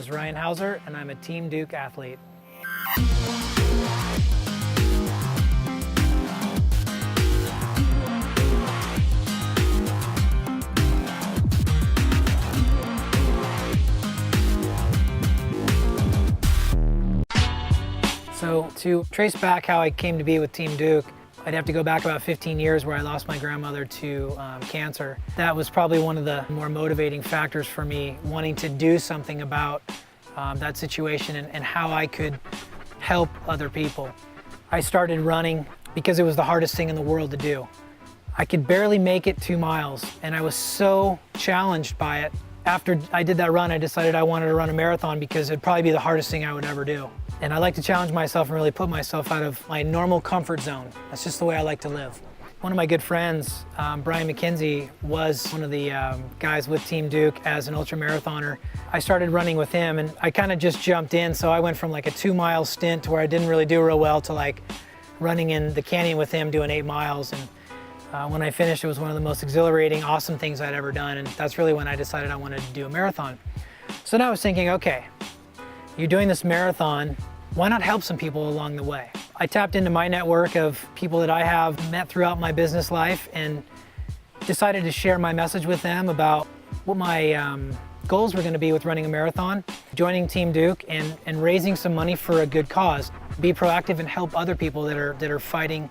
is Ryan Heuser, and I'm a Team Duke athlete. So to trace back how I came to be with Team Duke, I'd have to go back about 15 years where I lost my grandmother to cancer. That was probably one of the more motivating factors for me, wanting to do something about that situation and how I could help other people. I started running because it was the hardest thing in the world to do. I could barely make it 2 miles, and I was so challenged by it. After I did that run, I decided I wanted to run a marathon because it'd probably be the hardest thing I would ever do. And I like to challenge myself and really put myself out of my normal comfort zone. That's just the way I like to live. One of my good friends, Brian McKenzie, was one of the guys with Team Duke as an ultramarathoner. I started running with him, and I kind of just jumped in, so I went from like a 2-mile stint to where I didn't really do real well to like running in the canyon with him doing 8 miles. And when I finished, it was one of the most exhilarating, awesome things I'd ever done, and that's really when I decided I wanted to do a marathon. So then I was thinking, okay, you're doing this marathon, why not help some people along the way? I tapped into my network of people that I have met throughout my business life and decided to share my message with them about what my goals were going to be with running a marathon, joining Team Duke, and raising some money for a good cause. Be proactive and help other people that are fighting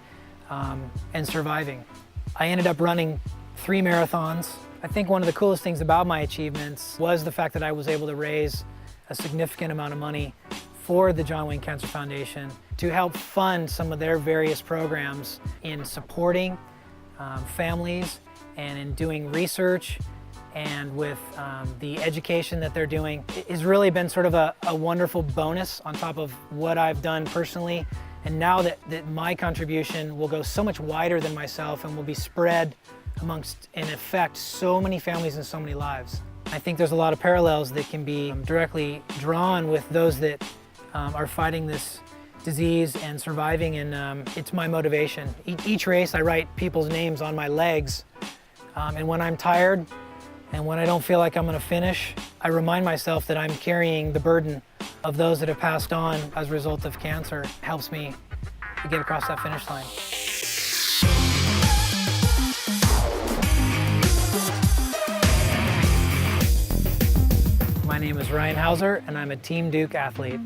and surviving. I ended up running 3 marathons. I think one of the coolest things about my achievements was the fact that I was able to raise a significant amount of money for the John Wayne Cancer Foundation to help fund some of their various programs in supporting families and in doing research, and with the education that they're doing. It has really been sort of a wonderful bonus on top of what I've done personally. And now that my contribution will go so much wider than myself and will be spread amongst and affect so many families and so many lives. I think there's a lot of parallels that can be directly drawn with those that are fighting this disease and surviving, and it's my motivation. Each race I write people's names on my legs, and when I'm tired and when I don't feel like I'm going to finish, I remind myself that I'm carrying the burden of those that have passed on as a result of cancer. It helps me to get across that finish line. My name is Ryan Heuser, and I'm a Team Duke athlete.